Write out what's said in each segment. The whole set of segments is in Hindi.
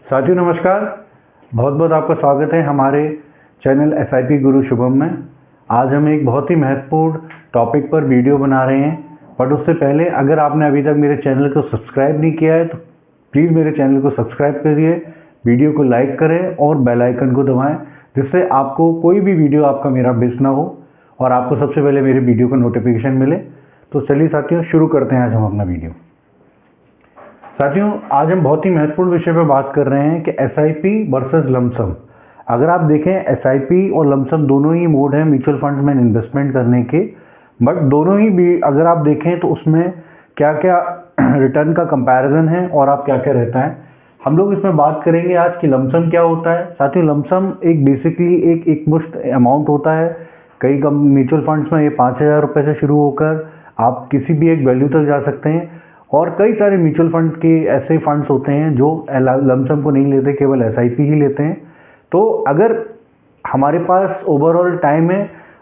साथियों नमस्कार। बहुत बहुत आपका स्वागत है हमारे चैनल एसआईपी गुरु शुभम में। आज हम एक बहुत ही महत्वपूर्ण टॉपिक पर वीडियो बना रहे हैं, बट उससे पहले अगर आपने अभी तक मेरे चैनल को सब्सक्राइब नहीं किया है तो प्लीज़ मेरे चैनल को सब्सक्राइब करिए, वीडियो को लाइक करें और बेल आइकन को दबाएं, जिससे आपको कोई भी वीडियो आपका मेरा मिस ना हो और आपको सबसे पहले मेरे वीडियो का नोटिफिकेशन मिले। तो चलिए साथियों, शुरू करते हैं आज हम अपना वीडियो। साथियों, आज हम बहुत ही महत्वपूर्ण विषय पर बात कर रहे हैं कि एसआईपी वर्सेस लमसम। अगर आप देखें, एसआईपी और लमसम दोनों ही मोड हैं म्यूचुअल फंड में इन्वेस्टमेंट करने के, बट दोनों ही भी अगर आप देखें तो उसमें क्या क्या रिटर्न का कंपैरिजन है और आप क्या क्या रहता है, हम लोग इसमें बात करेंगे आज कि लमसम क्या होता है। साथियों, लमसम एक बेसिकली एक मुश्त अमाउंट होता है। कई कम म्यूचुअल फंड्स में ये 5,000 रुपये से शुरू होकर आप किसी भी एक वैल्यू तक जा सकते हैं, और कई सारे म्यूचुअल फंड के ऐसे फंड्स होते हैं जो लमसम को नहीं लेते, केवल एसआईपी ही लेते हैं। तो अगर हमारे पास ओवरऑल टाइम है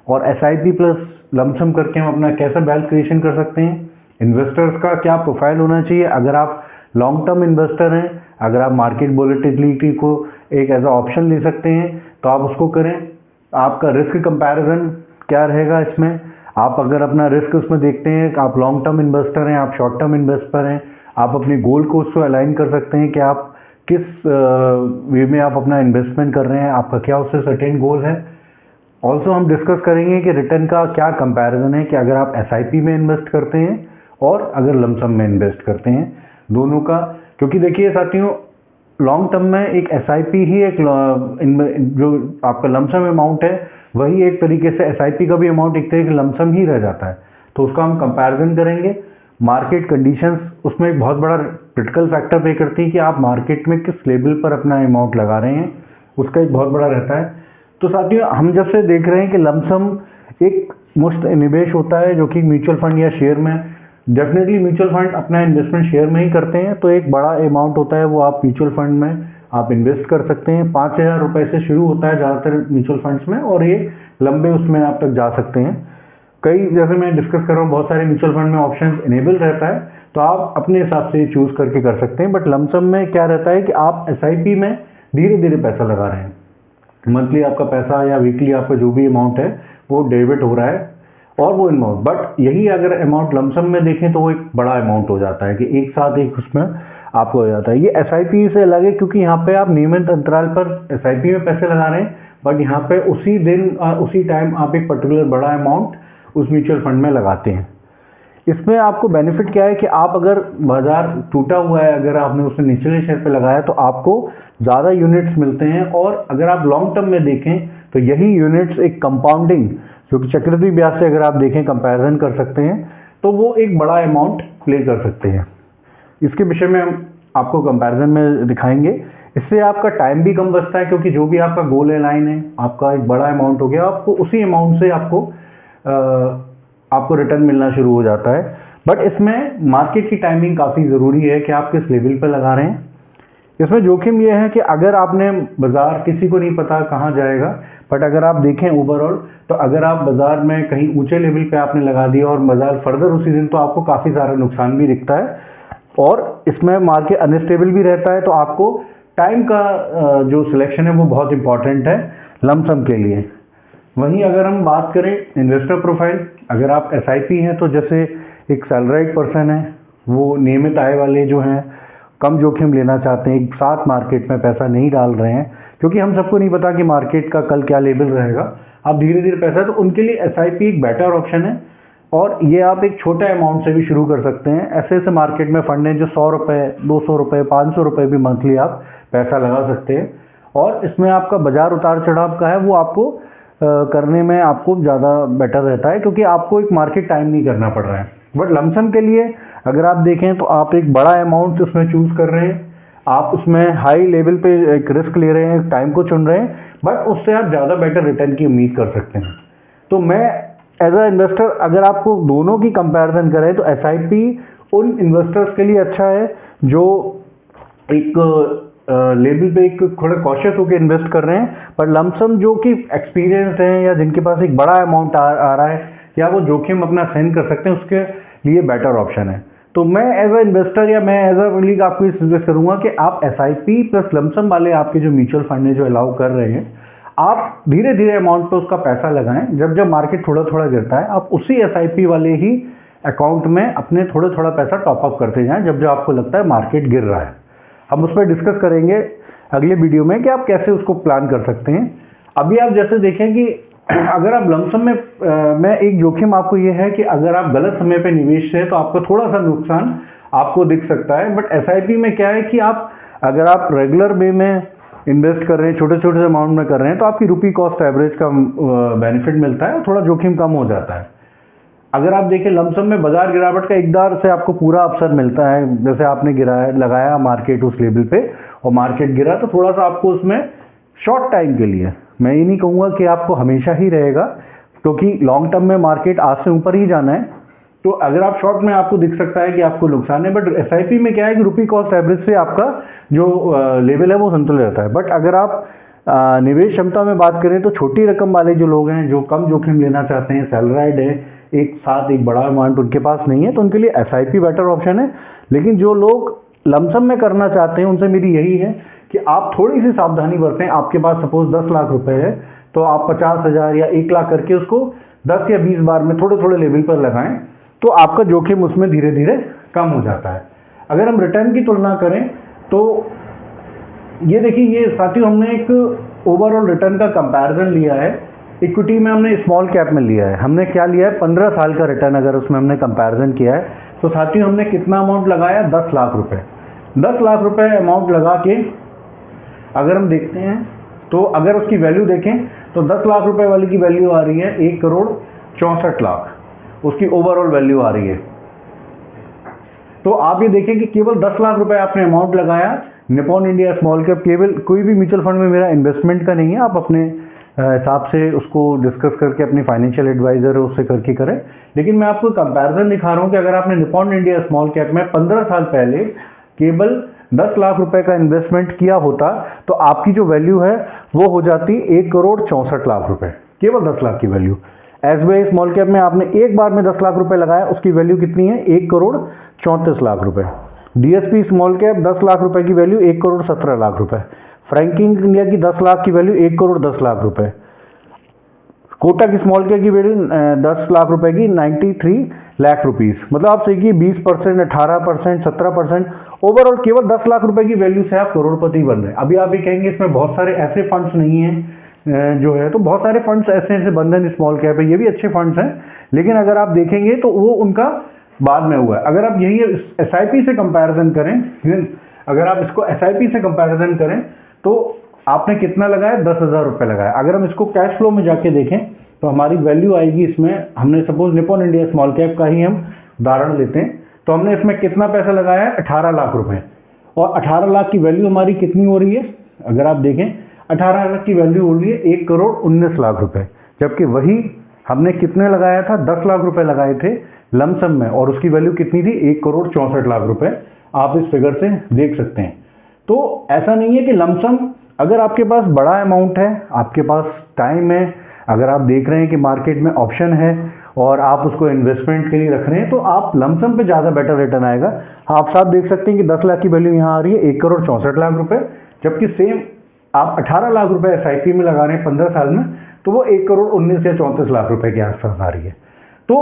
और एसआईपी प्लस लमसम करके हम अपना कैसा वेल्थ क्रिएशन कर सकते हैं, इन्वेस्टर्स का क्या प्रोफाइल होना चाहिए, अगर आप लॉन्ग टर्म इन्वेस्टर हैं, अगर आप मार्केट वोलेटिलिटी को एक एज अ ऑप्शन ले सकते हैं तो आप उसको करें। आपका रिस्क कंपैरिजन क्या रहेगा इसमें, आप अगर अपना रिस्क उसमें देखते हैं, आप लॉन्ग टर्म इन्वेस्टर हैं, आप शॉर्ट टर्म इन्वेस्टर हैं, आप अपने गोल को उससे अलाइन कर सकते हैं कि आप किस वे में आप अपना इन्वेस्टमेंट कर रहे हैं, आपका क्या उससे सर्टेन गोल है। ऑल्सो हम डिस्कस करेंगे कि रिटर्न का क्या कंपैरिजन है कि अगर आप एसआईपी में इन्वेस्ट करते हैं और अगर लमसम में इन्वेस्ट करते हैं, दोनों का। क्योंकि देखिए साथियों, लॉन्ग टर्म में एक एसआईपी ही एक जो आपका लमसम अमाउंट है वही एक तरीके से एसआईपी का भी अमाउंट एक तरीके लमसम ही रह जाता है। तो उसका हम कंपैरिजन करेंगे। मार्केट कंडीशंस उसमें एक बहुत बड़ा क्रिटिकल फैक्टर प्ले करती है कि आप मार्केट में किस लेवल पर अपना अमाउंट लगा रहे हैं, उसका एक बहुत बड़ा रहता है। तो साथियों, हम जब से देख रहे हैं कि लमसम एक मुश्त निवेश होता है जो कि म्यूचुअल फंड या शेयर में, डेफिनेटली म्यूचुअल फंड अपना इन्वेस्टमेंट शेयर में ही करते हैं, तो एक बड़ा अमाउंट होता है वो आप म्यूचुअल फंड में आप इन्वेस्ट कर सकते हैं। 5,000 रुपये से शुरू होता है ज़्यादातर म्यूचुअल फंड्स में, और ये लंबे उसमें आप तक जा सकते हैं। कई, जैसे मैं डिस्कस कर रहा हूँ, बहुत सारे म्यूचुअल फंड में ऑप्शन इनेबल रहता है, तो आप अपने हिसाब से चूज़ करके कर सकते हैं। बट लमसम में क्या रहता है कि आप एसआईपी में धीरे धीरे पैसा लगा रहे हैं, मंथली आपका पैसा या वीकली आपका जो भी अमाउंट है वो डेबिट हो रहा है और वो अमाउंट, बट यही अगर अमाउंट लमसम में देखें तो वो एक बड़ा अमाउंट हो जाता है कि एक साथ एक उसमें आपको हो जाता है। ये एसआईपी से अलग है क्योंकि यहाँ पे आप नियमित अंतराल पर एसआईपी में पैसे लगा रहे हैं, बट यहाँ पे उसी दिन उसी टाइम आप एक पर्टिकुलर बड़ा अमाउंट उस म्यूचुअल फंड में लगाते हैं। इसमें आपको बेनिफिट क्या है कि आप अगर बाजार टूटा हुआ है, अगर आपने उसमें निचले शेयर पे लगाया तो आपको ज़्यादा यूनिट्स मिलते हैं, और अगर आप लॉन्ग टर्म में देखें तो यही यूनिट्स एक कंपाउंडिंग, जो कि चक्रवृद्धि ब्याज से अगर आप देखें कंपैरिजन कर सकते हैं, तो वो एक बड़ा अमाउंट प्ले कर सकते हैं। इसके विषय में हम आपको कंपैरिजन में दिखाएंगे। इससे आपका टाइम भी कम बचता है क्योंकि जो भी आपका गोल है, लाइन है, आपका एक बड़ा अमाउंट हो गया, आपको उसी अमाउंट से आपको रिटर्न मिलना शुरू हो जाता है। बट इसमें मार्केट की टाइमिंग काफ़ी ज़रूरी है कि आप किस लेवल पर लगा रहे हैं। इसमें जोखिम यह है कि अगर आपने बाज़ार, किसी को नहीं पता कहाँ जाएगा, बट अगर आप देखें ओवरऑल, तो अगर आप बाज़ार में कहीं ऊंचे लेवल पे आपने लगा दिया और बाज़ार फर्दर उसी दिन, तो आपको काफ़ी सारा नुकसान भी दिखता है, और इसमें मार्केट अनस्टेबल भी रहता है। तो आपको टाइम का जो सिलेक्शन है वो बहुत इंपॉर्टेंट है लमसम के लिए। वहीं अगर हम बात करें इन्वेस्टर प्रोफाइल, अगर आप एसआईपी हैं तो जैसे एक सैलराइड पर्सन है, वो नियमित आय वाले जो हैं, कम जोखिम लेना चाहते हैं, एक साथ मार्केट में पैसा नहीं डाल रहे हैं, क्योंकि हम सबको नहीं पता कि मार्केट का कल क्या लेवल रहेगा, आप धीरे धीरे पैसा, तो उनके लिए एसआईपी एक बेटर ऑप्शन है। और ये आप एक छोटे अमाउंट से भी शुरू कर सकते हैं। ऐसे ऐसे मार्केट में फंड हैं जो 100 रुपये, 200 रुपये, 500 रुपये भी मंथली आप पैसा लगा सकते हैं, और इसमें आपका बाजार उतार चढ़ाव का है वो आपको करने में आपको ज़्यादा बेटर रहता है, क्योंकि आपको एक मार्केट टाइम नहीं करना पड़ रहा है। बट लमसम के लिए अगर आप देखें तो आप एक बड़ा अमाउंट उसमें चूज़ कर रहे हैं, आप उसमें हाई लेवल पे एक रिस्क ले रहे हैं, टाइम को चुन रहे हैं, बट उससे आप ज़्यादा बेटर रिटर्न की उम्मीद कर सकते हैं। तो मैं एज अ इन्वेस्टर, अगर आपको दोनों की कंपैरिजन करें तो एसआईपी उन इन्वेस्टर्स के लिए अच्छा है जो एक लेवल पे एक थोड़ा कॉशियस होकर इन्वेस्ट कर रहे हैं, पर लमसम जो कि एक्सपीरियंस्ड हैं या जिनके पास एक बड़ा अमाउंट आ रहा है या वो जोखिम अपना सहन कर सकते हैं, उसके लिए बेटर ऑप्शन है। तो मैं एज अ इन्वेस्टर या मैं एज अ कलीग आपको ये सजेस्ट करूंगा कि आप एसआईपी प्लस लमसम वाले आपके जो म्यूचुअल फंड है जो अलाउ कर रहे हैं, आप धीरे धीरे अमाउंट पे उसका पैसा लगाएं। जब जब मार्केट थोड़ा थोड़ा गिरता है आप उसी एसआईपी वाले ही अकाउंट में अपने थोड़ा थोड़ा पैसा टॉपअप करते जाएं जब जब आपको लगता है मार्केट गिर रहा है। हम उस पर डिस्कस करेंगे अगले वीडियो में कि आप कैसे उसको प्लान कर सकते हैं। अभी आप जैसे देखें कि अगर आप लमसम में एक जोखिम आपको ये है कि अगर आप गलत समय पे निवेश है तो आपको थोड़ा सा नुकसान आपको दिख सकता है। बट एसआईपी में क्या है कि आप अगर आप रेगुलर वे में इन्वेस्ट कर रहे हैं, छोटे छोटे अमाउंट में कर रहे हैं, तो आपकी रुपी कॉस्ट एवरेज का बेनिफिट मिलता है और थोड़ा जोखिम कम हो जाता है। अगर आप देखें लमसम में बाजार गिरावट का एकदम से आपको पूरा अवसर मिलता है। जैसे आपने गिराया लगाया मार्केट उस लेवल पे और मार्केट गिरा तो थोड़ा सा आपको उसमें शॉर्ट टाइम के लिए, मैं ये नहीं कहूँगा कि आपको हमेशा ही रहेगा, क्योंकि लॉन्ग टर्म में मार्केट आज से ऊपर ही जाना है। तो अगर आप शॉर्ट में आपको दिख सकता है कि आपको नुकसान है, बट एसआईपी में क्या है कि रुपी कॉस्ट एवरेज से आपका जो लेवल है वो संतुलित रहता है। बट अगर आप निवेश क्षमता में बात करें तो छोटी रकम वाले जो लोग हैं जो कम जोखिम लेना चाहते हैं, सैलराइड है, एक साथ एक बड़ा अमाउंट उनके पास नहीं है, तो उनके लिए एसआईपी बेटर ऑप्शन है। लेकिन जो लोग लमसम में करना चाहते हैं उनसे मेरी यही है कि आप थोड़ी सी सावधानी बरतें। आपके पास सपोज 10 लाख रुपए है तो आप 50,000 या 1 लाख करके उसको 10 या 20 बार में थोड़े थोड़े लेवल पर लगाएं, तो आपका जोखिम उसमें धीरे धीरे कम हो जाता है। अगर हम रिटर्न की तुलना करें तो ये देखिए, ये साथियों हमने एक ओवरऑल रिटर्न का कंपैरिजन लिया है। इक्विटी में हमने स्मॉल कैप में लिया है, हमने क्या लिया है 15 साल का रिटर्न अगर उसमें हमने कंपैरिजन किया है तो साथियों हमने कितना अमाउंट लगाया 10 लाख रुपए। 10 लाख रुपए अमाउंट लगा के अगर हम देखते हैं तो अगर उसकी वैल्यू देखें तो 10 लाख रुपए वाली की वैल्यू आ रही है 1,64,00,000, उसकी ओवरऑल वैल्यू आ रही है। तो आप ये देखें कि केवल 10 लाख रुपए आपने अमाउंट लगाया निपॉन इंडिया स्मॉल कैप, केवल कोई भी म्यूचुअल फंड में मेरा इन्वेस्टमेंट का नहीं है, आप अपने हिसाब से उसको डिस्कस करके अपनी फाइनेंशियल एडवाइजर है उससे करके करें। लेकिन मैं आपको कंपैरिजन दिखा रहा हूँ कि अगर आपने निपॉन इंडिया स्मॉल कैप में 15 साल पहले केवल 10 लाख रुपए का इन्वेस्टमेंट किया होता तो आपकी जो वैल्यू है वो हो जाती 1,64,00,000 रुपए, केवल 10 लाख की वैल्यू। एसबीआई स्मॉल कैप में आपने एक बार में 10 लाख रुपए लगाया, उसकी वैल्यू कितनी है 1,34,00,000 रुपए। डीएसपी स्मॉल कैप 10 लाख रुपए की वैल्यू 1,17,00,000 रुपए। फ्रैंकिंग इंडिया की 10 लाख की वैल्यू 1,10,00,000 रुपए। कोटक स्मॉल कैप की वैल्यू 10 लाख रुपए की 93 लाख रुपीस। मतलब आप देखिए 20%, 18%, 17%, ओवरऑल केवल 10 लाख रुपए की वैल्यू से आप करोड़पति बन रहे हैं। अभी आप ये कहेंगे इसमें बहुत सारे ऐसे फंड्स नहीं हैं जो है, तो बहुत सारे फंड्स ऐसे हैं, बंधन स्मॉल कैप है, ये भी अच्छे फंड्स हैं, लेकिन अगर आप देखेंगे तो वो उनका बाद में हुआ है। अगर आप यही एसआईपी से कंपैरिजन करें, अगर आप इसको एसआईपी से कंपैरिजन करें तो आपने कितना लगाया 10,000 रुपये लगाया। अगर हम इसको कैश फ्लो में जाके देखें तो हमारी वैल्यू आएगी इसमें, हमने suppose Nippon India small cap का ही हम उदाहरण लेते हैं तो हमने इसमें कितना पैसा लगाया है 18 लाख रुपए, और 18 लाख की वैल्यू हमारी कितनी हो रही है, अगर आप देखें 18 लाख की वैल्यू हो रही है 1,19,00,000 रुपए, जबकि वही हमने कितने लगाया था 10 लाख रुपए लगाए थे लमसम में और उसकी वैल्यू कितनी थी 1,64,00,000 रुपए। आप इस फिगर से देख सकते हैं। तो ऐसा नहीं है कि लमसम, अगर आपके पास बड़ा अमाउंट है, आपके पास टाइम है, अगर आप देख रहे हैं कि मार्केट में ऑप्शन है और आप उसको इन्वेस्टमेंट के लिए रख रहे हैं तो आप लमसम पे ज़्यादा बेटर रिटर्न आएगा। आप साथ देख सकते हैं कि 10 लाख की वैल्यू यहाँ आ रही है 1,64,00,000 रुपए, जबकि सेम आप 18 लाख रुपए एसआईपी में लगा रहे हैं 15 साल में तो वो 1,19 या 34 लाख रुपए के आसपास आ रही है। तो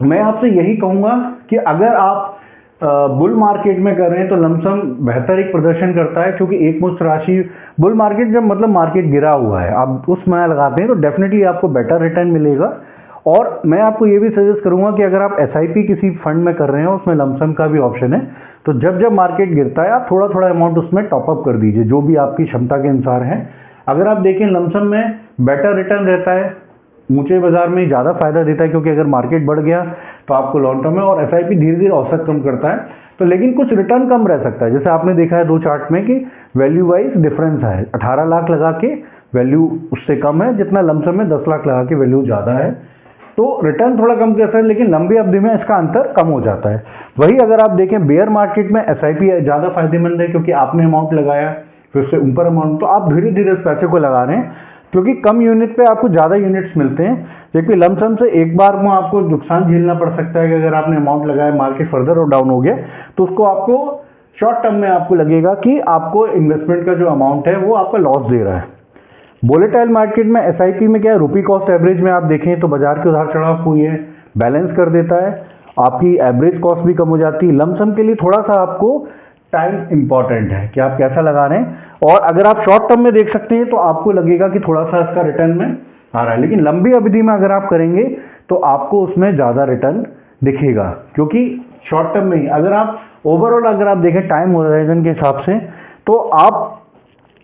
मैं आपसे यही कहूँगा कि अगर आप बुल मार्केट में कर रहे हैं तो लमसम बेहतर एक प्रदर्शन करता है, क्योंकि एक मुश्त राशि बुल मार्केट जब मतलब मार्केट गिरा हुआ है आप उसमें लगाते हैं तो डेफिनेटली आपको बेटर रिटर्न मिलेगा। और मैं आपको ये भी सजेस्ट करूंगा कि अगर आप एसआईपी किसी फंड में कर रहे हो उसमें लमसम का भी ऑप्शन है, तो जब जब मार्केट गिरता है आप थोड़ा थोड़ा अमाउंट उसमें टॉपअप कर दीजिए जो भी आपकी क्षमता के अनुसार है। अगर आप देखें लमसम में बेटर रिटर्न रहता है, ऊंचे बाजार में ज़्यादा फायदा देता है, क्योंकि अगर मार्केट बढ़ गया तो आपको लॉन्ग टर्म में, और एसआईपी धीरे धीरे औसत कम करता है तो, लेकिन कुछ रिटर्न कम रह सकता है। जैसे आपने देखा है दो चार्ट में कि वैल्यू वाइज डिफरेंस है, 18 लाख लगा के वैल्यू उससे कम है जितना लमसम में 10 लाख लगा के वैल्यू ज़्यादा है। तो रिटर्न थोड़ा कम कैसा है, लेकिन लंबी अवधि में इसका अंतर कम हो जाता है। वही अगर आप देखें बेयर मार्केट में एसआईपी ज़्यादा फायदेमंद है, क्योंकि आपने अमाउंट लगाया फिर उससे ऊपर अमाउंट, तो आप धीरे धीरे इस पैसे को लगा रहे हैं क्योंकि कम यूनिट पे आपको ज़्यादा यूनिट्स मिलते हैं, जबकि लमसम से एक बार में आपको नुकसान झेलना पड़ सकता है कि अगर आपने अमाउंट लगाया, मार्केट फर्दर और डाउन हो गया तो उसको आपको शॉर्ट टर्म में आपको लगेगा कि आपको इन्वेस्टमेंट का जो अमाउंट है वो आपका लॉस दे रहा है। वोलेटाइल मार्केट में एसआईपी में क्या है, रुपी कॉस्ट एवरेज में आप देखें तो बाजार के उतार चढ़ाव को ये बैलेंस कर देता है, आपकी एवरेज कॉस्ट भी कम हो जाती है। लमसम के लिए थोड़ा सा आपको टाइम इंपॉर्टेंट है कि आप कैसा लगा रहे हैं, और अगर आप शॉर्ट टर्म में देख सकते हैं तो आपको लगेगा कि थोड़ा सा इसका रिटर्न में आ रहा है, लेकिन लंबी अवधि में अगर आप करेंगे तो आपको उसमें ज़्यादा रिटर्न दिखेगा, क्योंकि शॉर्ट टर्म में ही अगर आप ओवरऑल अगर आप देखें टाइम होराइजन के हिसाब से तो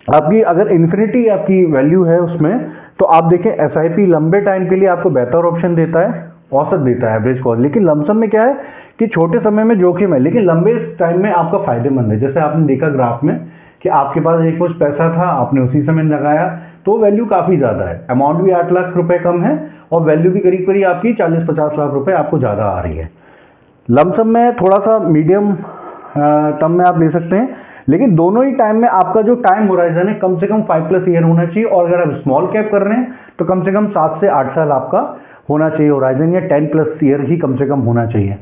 आपकी अगर इन्फिनिटी आपकी वैल्यू है उसमें, तो आप देखें एसआईपी लंबे टाइम के लिए आपको बेहतर ऑप्शन देता है, औसत देता है एवरेज कॉस्ट। लेकिन लमसम में क्या है कि छोटे समय में जोखिम है, लेकिन लंबे टाइम में आपका फायदेमंद है। जैसे आपने देखा ग्राफ में कि आपके पास एक कुछ पैसा था, आपने उसी समय लगाया तो वैल्यू काफ़ी ज़्यादा है, अमाउंट भी 8 लाख रुपए कम है और वैल्यू भी करीब करीब आपकी 40-50 लाख रुपए आपको ज़्यादा आ रही है। लमसम में थोड़ा सा मीडियम टर्म में आप ले सकते हैं, लेकिन दोनों ही टाइम में आपका जो टाइम होराइजन है कम से कम 5+ ईयर होना चाहिए, और अगर आप स्मॉल कैप कर रहे हैं तो कम से कम 7 से 8 साल आपका होना चाहिए होराइजन, या 10+ ईयर ही कम से कम होना चाहिए।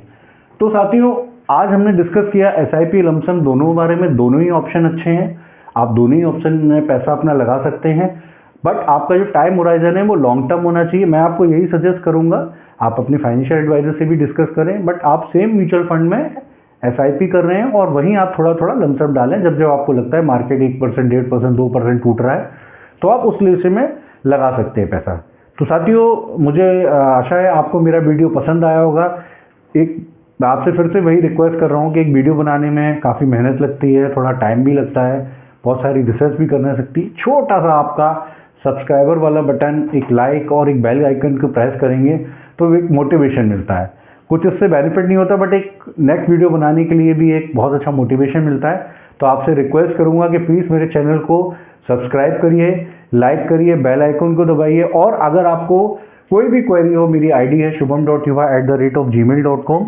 तो साथियों, आज हमने डिस्कस किया एसआईपी लमसम दोनों बारे में। दोनों ही ऑप्शन अच्छे हैं, आप दोनों ही ऑप्शन में पैसा अपना लगा सकते हैं, बट आपका जो टाइम होराइजन है वो लॉन्ग टर्म होना चाहिए। मैं आपको यही सजेस्ट करूंगा, आप अपने फाइनेंशियल एडवाइजर से भी डिस्कस करें, बट आप सेम म्यूचुअल फंड में एसआईपी कर रहे हैं और वहीं आप थोड़ा थोड़ा लमसम डालें। जब जब आपको लगता है मार्केट 1%, 1.5%, 2% टूट रहा है तो आप उस लिस्ट में लगा सकते हैं पैसा। तो साथियों, मुझे आशा है आपको मेरा वीडियो पसंद आया होगा। मैं आपसे फिर से वही रिक्वेस्ट कर रहा हूँ कि एक वीडियो बनाने में काफ़ी मेहनत लगती है, थोड़ा टाइम भी लगता है, बहुत सारी रिसर्च भी करना सकती है। छोटा सा आपका सब्सक्राइबर वाला बटन, एक लाइक और एक बेल आइकन को प्रेस करेंगे तो एक मोटिवेशन मिलता है। कुछ इससे बेनिफिट नहीं होता, बट एक नेक्स्ट वीडियो बनाने के लिए भी एक बहुत अच्छा मोटिवेशन मिलता है। तो आपसे रिक्वेस्ट करूंगा कि प्लीज़ मेरे चैनल को सब्सक्राइब करिए, लाइक करिए, बेल आइकन को दबाइए, और अगर आपको कोई भी क्वेरी हो, मेरी आईडी है shubham.yuva@gmail.com,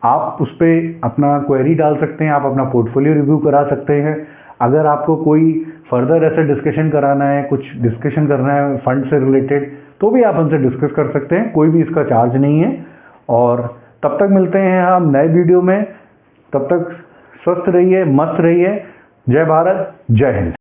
आप उस पर अपना क्वेरी डाल सकते हैं, आप अपना पोर्टफोलियो रिव्यू करा सकते हैं। अगर आपको कोई फर्दर ऐसे डिस्कशन कराना है, कुछ डिस्कशन करना है फंड से रिलेटेड, तो भी आप हमसे डिस्कस कर सकते हैं, कोई भी इसका चार्ज नहीं है। और तब तक मिलते हैं हम नए वीडियो में, तब तक स्वस्थ रहिए, मस्त रहिए। जय भारत, जय हिंद।